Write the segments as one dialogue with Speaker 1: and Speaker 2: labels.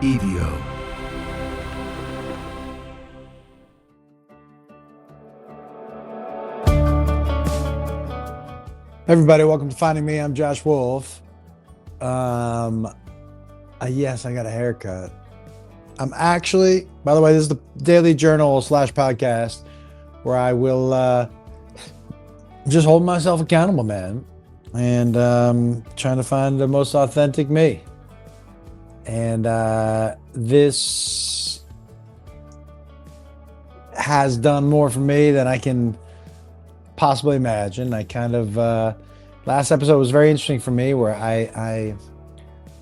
Speaker 1: EDO.
Speaker 2: Everybody, welcome to Finding Me. I'm Josh Wolf. Yes, I got a haircut. I'm actually, by the way, this is the daily journal / podcast where I will just hold myself accountable, man, and trying to find the most authentic me. And this has done more for me than I can possibly imagine. I kind of last episode was very interesting for me, where I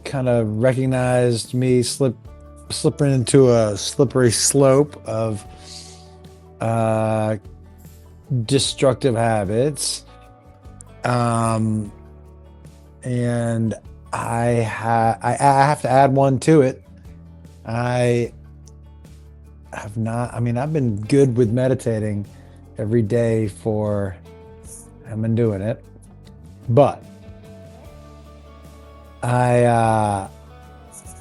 Speaker 2: kind of recognized me slipping into a slippery slope of destructive habits, and I have to add one to it. I have not. I mean, I've been good with meditating every day I've been doing it, but I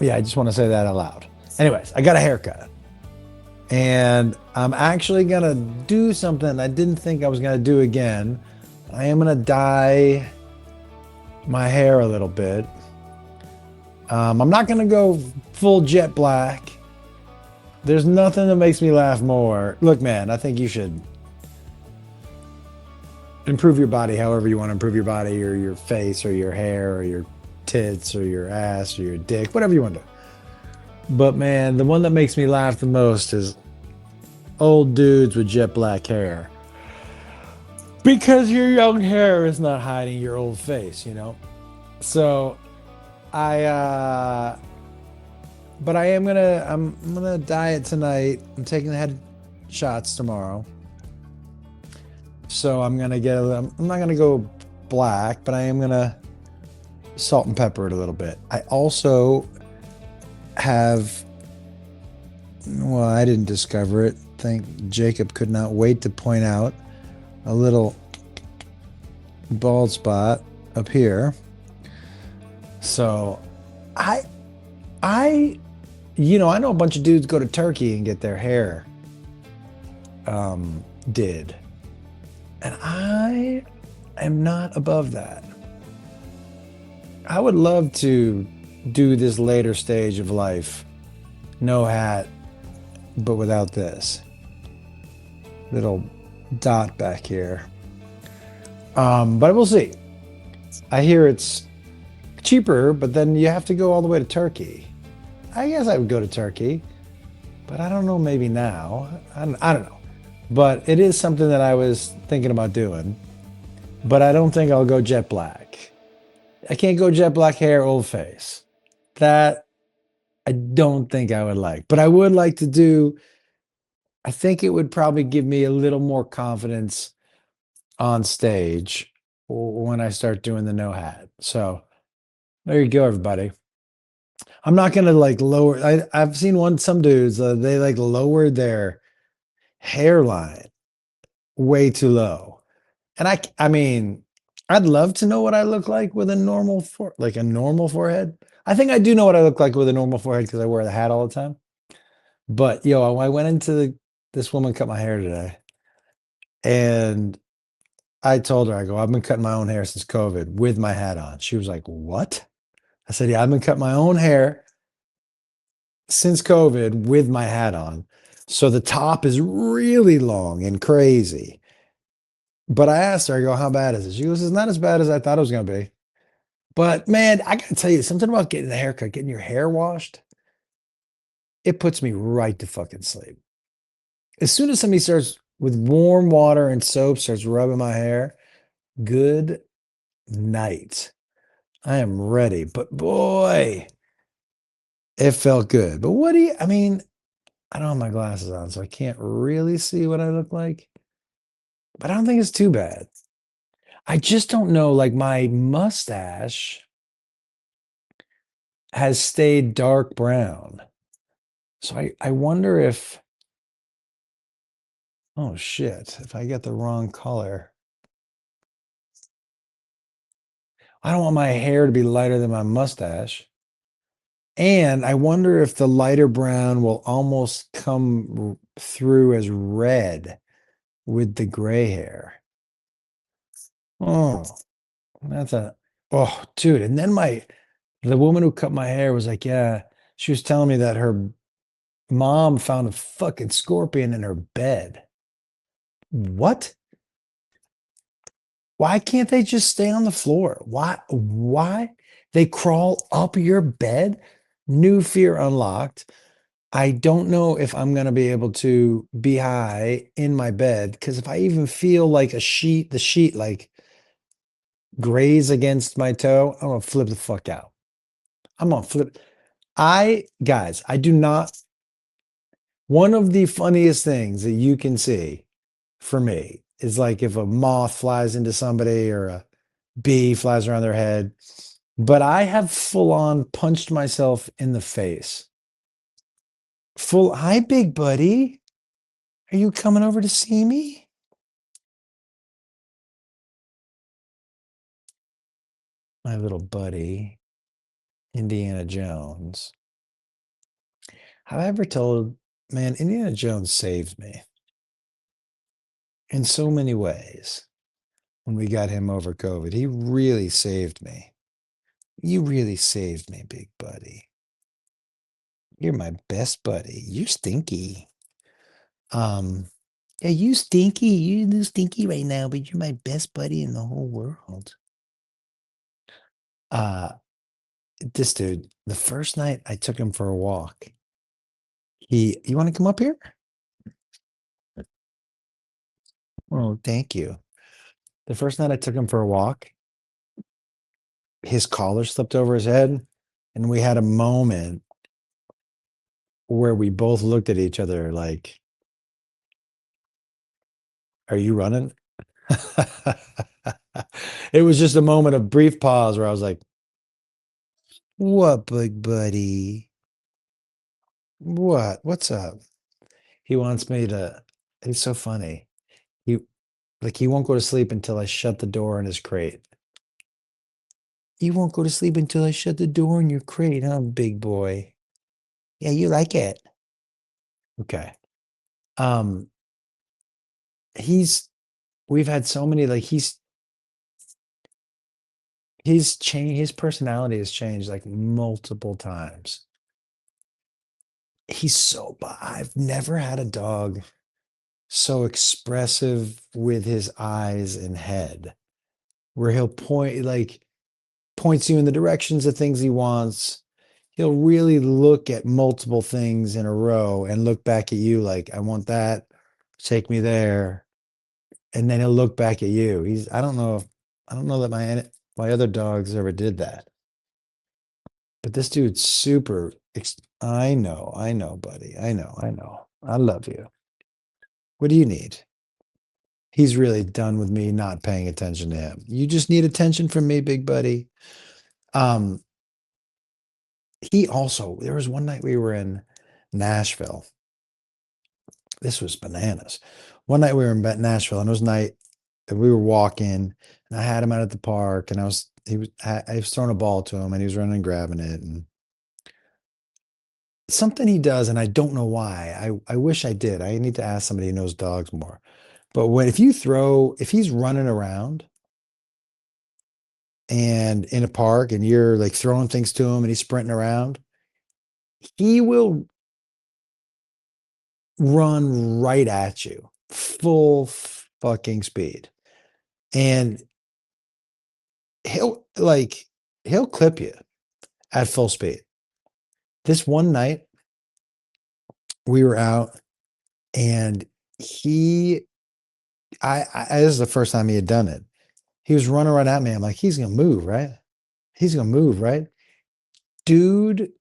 Speaker 2: just want to say that out loud. Anyways, I got a haircut, and I'm actually gonna do something I didn't think I was gonna do again. I am gonna dye my hair a little bit. I'm not gonna go full jet black. There's nothing that makes me laugh more. Look, man, I think you should improve your body however you want to improve your body, or your face, or your hair, or your tits, or your ass, or your dick, whatever you want to do. But man, the one that makes me laugh the most is old dudes with jet black hair, because your young hair is not hiding your old face, you know. So but I'm gonna dye it tonight. I'm taking the head shots tomorrow, so I'm not gonna go black, but I am gonna salt and pepper it a little bit. I also have, well, I didn't discover it. I think Jacob could not wait to point out a little bald spot up here. So I know a bunch of dudes go to Turkey and get their hair did. And I am not above that. I would love to do this later stage of life, no hat, but without this little dot back here. But we'll see. I hear it's cheaper, but then you have to go all the way to Turkey. I guess I would go to Turkey, but I don't know, maybe now. I don't know. But it is something that I was thinking about doing, but I don't think I'll go jet black. I can't go jet black hair, old face. That I don't think I would like, but I would like to do. I think it would probably give me a little more confidence on stage when I start doing the no hat. So there you go, everybody. I'm not gonna like lower. I've seen some dudes, they like lowered their hairline way too low, and I mean, I'd love to know what I look like with a normal forehead. I think I do know what I look like with a normal forehead because I wear the hat all the time. But I went into this woman cut my hair today, and I told her, I go, I've been cutting my own hair since COVID with my hat on. She was like, what? I said, yeah, I've been cutting my own hair since COVID with my hat on. So the top is really long and crazy. But I asked her, I go, how bad is it? She goes, it's not as bad as I thought it was going to be. But man, I got to tell you something about getting a haircut, getting your hair washed. It puts me right to fucking sleep. As soon as somebody starts with warm water and soap, starts rubbing my hair, good night. I am ready. But boy, it felt good. But I mean, I don't have my glasses on, so I can't really see what I look like. But I don't think it's too bad. I just don't know. Like, my mustache has stayed dark brown. So I wonder if, oh shit, if I get the wrong color. I don't want my hair to be lighter than my mustache. And I wonder if the lighter brown will almost come through as red with the gray hair. Oh, that's a oh, dude. And then the woman who cut my hair was like, yeah, she was telling me that her mom found a fucking scorpion in her bed. What? Why can't they just stay on the floor? Why? They crawl up your bed? New fear unlocked. I don't know if I'm gonna be able to be high in my bed because if I even feel like the sheet like graze against my toe, I'm gonna flip the fuck out. I'm gonna flip. Guys, I do not. One of the funniest things that you can see for me is like if a moth flies into somebody or a bee flies around their head. But I have full on punched myself in the face. Hi, big buddy. Are you coming over to see me? My little buddy, Indiana Jones. Have I ever told, man, Indiana Jones saved me in so many ways when we got him over COVID. He really saved me. You really saved me, big buddy. You're my best buddy. You're stinky. Um, yeah, you stinky. You're a little stinky right now, but you're my best buddy in the whole world. Uh, this dude, the first night I took him for a walk, you want to come up here? Oh, thank you. The first night I took him for a walk, his collar slipped over his head, and we had a moment where we both looked at each other like, "Are you running?" It was just a moment of brief pause where I was like, "What, big buddy? What? What's up?" He wants me to. He's so funny. He he won't go to sleep until I shut the door in his crate. You won't go to sleep until I shut the door in your crate, huh, big boy? Yeah, you like it. Okay. Um, he's we've had so many like he's changed his personality has changed like multiple times. I've never had a dog so expressive with his eyes and head, where he'll points you in the directions of things he wants. He'll really look at multiple things in a row and look back at you like, I want that, take me there. And then he'll look back at you. I don't know that my other dogs ever did that. But this dude's I know, buddy. I know. I love you. What do you need? He's really done with me not paying attention to him. You just need attention from me, big buddy. Um, there was one night we were in Nashville. This was bananas. One night we were in Nashville, and it was night that we were walking, and I had him out at the park, and I was throwing a ball to him, and he was running and grabbing it, and something he does, and I don't know why. I wish I did. I need to ask somebody who knows dogs more. But if he's running around and in a park, and you're like throwing things to him, and he's sprinting around, he will run right at you, full fucking speed. And he'll like he'll clip you at full speed. This one night we were out and he this is the first time he had done it. He was running right at me. I'm like, he's gonna move, right? He's gonna move, right? Dude,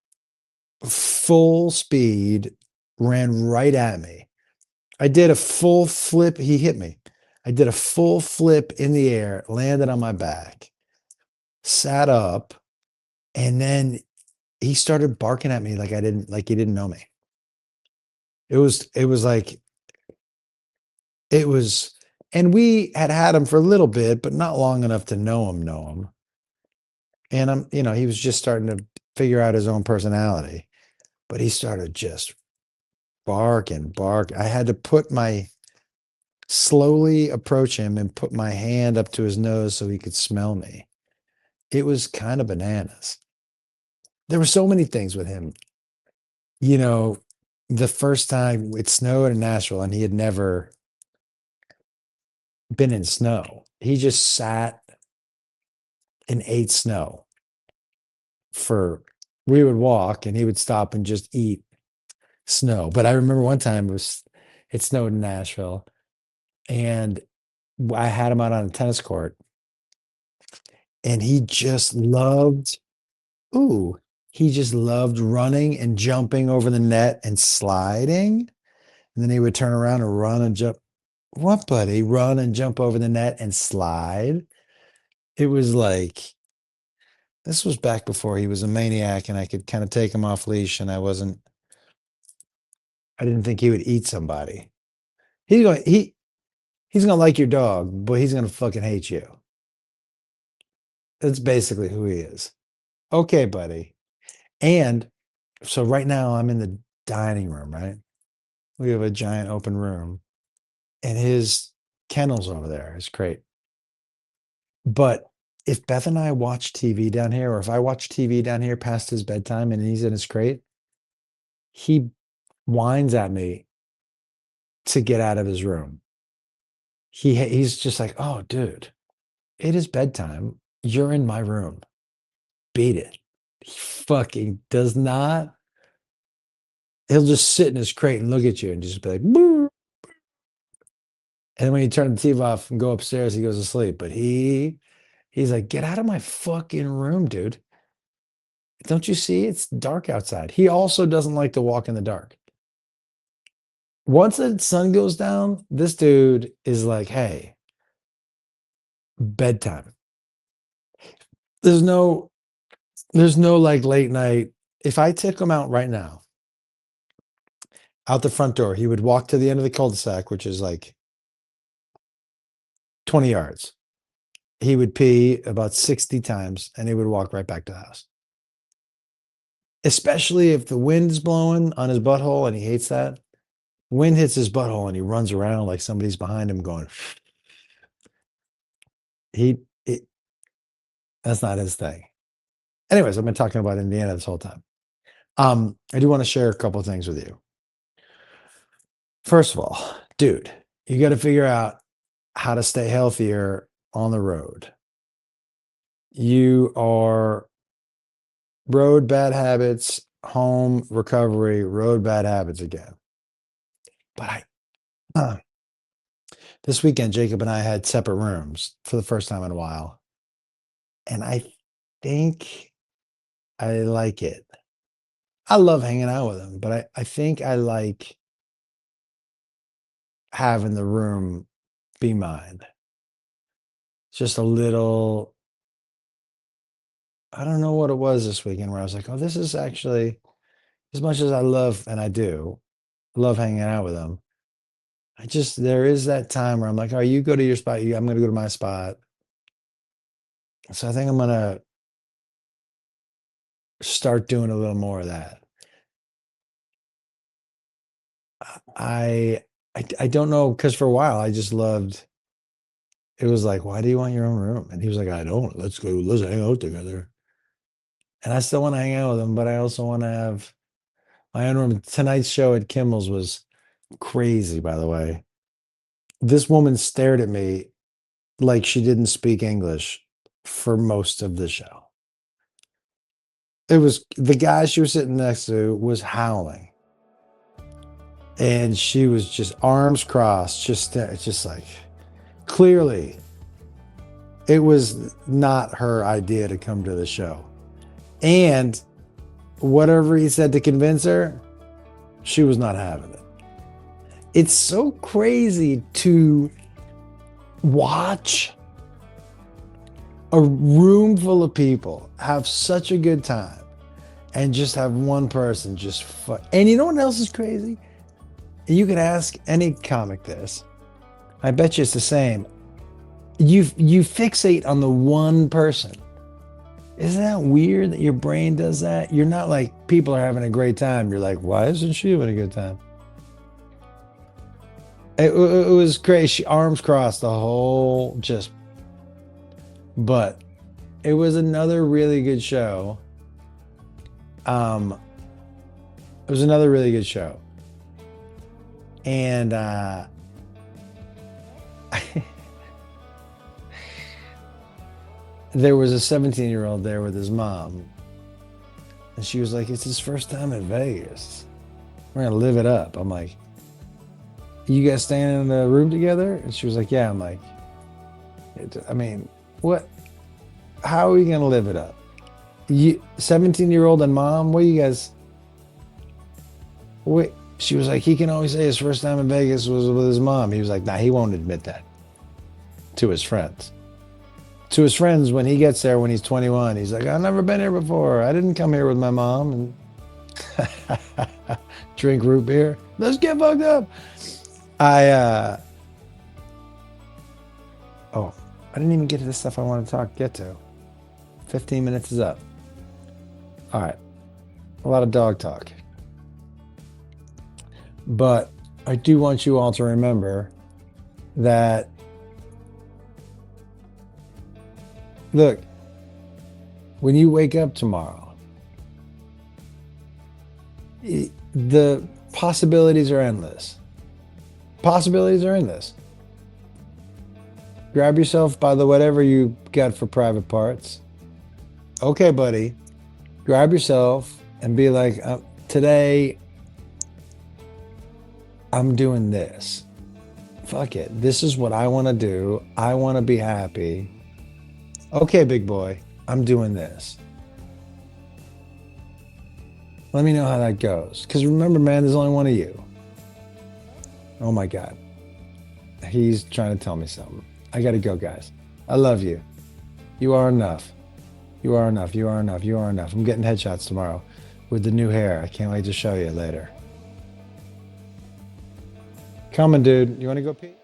Speaker 2: full speed, ran right at me. I did a full flip. He hit me. I did a full flip in the air, landed on my back, sat up, and then he started barking at me like he didn't know me. It was like it was and we had him for a little bit, but not long enough to know him. And he was just starting to figure out his own personality. But he started just bark and bark. I had to slowly approach him and put my hand up to his nose so he could smell me. It was kind of bananas. There were so many things with him. You know, the first time it snowed in Nashville and he had never been in snow, he just sat and ate snow for, we would walk and he would stop and just eat snow. But I remember one time it snowed in Nashville and I had him out on a tennis court and ooh, he just loved running and jumping over the net and sliding. And then he would turn around and run and jump. What, buddy? Run and jump over the net and slide. It was like, this was back before he was a maniac and I could kind of take him off leash and I didn't think he would eat somebody. He's gonna like your dog, but he's gonna fucking hate you. That's basically who he is. Okay, buddy. And so right now I'm in the dining room, right? We have a giant open room and his kennel's over there, his crate. But if Beth and I watch TV down here, or if I watch TV down here past his bedtime and he's in his crate, he whines at me to get out of his room. He's just like, oh, dude, it is bedtime. You're in my room. Beat it. He fucking does not. He'll just sit in his crate and look at you and just be like, boo. And when you turn the TV off and go upstairs, he goes to sleep. But he's like, get out of my fucking room, dude. Don't you see? It's dark outside. He also doesn't like to walk in the dark. Once the sun goes down, this dude is like, hey, bedtime. There's no like late night. If I took him out right now, out the front door, he would walk to the end of the cul-de-sac, which is like 20 yards. He would pee about 60 times and he would walk right back to the house. Especially if the wind is blowing on his butthole and he hates that. Wind hits his butthole and he runs around like somebody's behind him going, that's not his thing. Anyways, I've been talking about Indiana this whole time. I do want to share a couple of things with you. First of all, dude, you got to figure out how to stay healthier on the road. You are road bad habits, home recovery, road bad habits again. But this weekend, Jacob and I had separate rooms for the first time in a while. And I think I like it. I love hanging out with him, but I think I like having the room be mine. Just a little, I don't know what it was this weekend where I was like, oh, this is actually, as much as I love, and I do, love hanging out with him. There is that time where I'm like, oh, you go to your spot, I'm going to go to my spot. So I think I'm going to start doing a little more of that. I don't know, because for a while I just loved, it was like, why do you want your own room? And he was like, I don't. Let's hang out together. And I still want to hang out with him, but I also want to have my own room. Tonight's show at Kimmel's was crazy, by the way. This woman stared at me like she didn't speak English for most of the show. It was the guy she was sitting next to was howling. And she was just arms crossed, just like, clearly it was not her idea to come to the show. And whatever he said to convince her, she was not having it. It's so crazy to watch a room full of people have such a good time and just have one person just and you know what else is crazy? You can ask any comic this. I bet you it's the same. You fixate on the one person Isn't that weird that your brain does that? You're not like people are having a great time. You're like, why isn't she having a good time? It was crazy. She arms crossed the whole just, but it was another really good show. Um, it was another really good show. And there was a 17-year-old there with his mom, and she was like, it's his first time in Vegas. We're gonna live it up. I'm like, you guys staying in the room together? And she was like, yeah. I'm like, I mean, what? How are we gonna live it up? You 17-year-old and mom, what you guys wait? She was like, he can always say his first time in Vegas was with his mom. He was like, nah, he won't admit that to his friends. To his friends, when he gets there when he's 21, he's like, I've never been here before. I didn't come here with my mom and drink root beer. Let's get fucked up. I oh, I didn't even get to the stuff I want to get to. 15 minutes is up. All right. A lot of dog talk. But I do want you all to remember that, look, when you wake up tomorrow, the possibilities are endless. Possibilities are endless. Grab yourself by the whatever you got for private parts. Okay, buddy. Grab yourself and be like, today I'm doing this. Fuck it. This is what I want to do. I want to be happy. Okay, big boy, I'm doing this. Let me know how that goes. Because remember, man, there's only one of you. Oh my God. He's trying to tell me something. I got to go, guys. I love you. You are enough. You are enough. You are enough. You are enough. I'm getting headshots tomorrow with the new hair. I can't wait to show you later. Coming, dude. You want to go pee?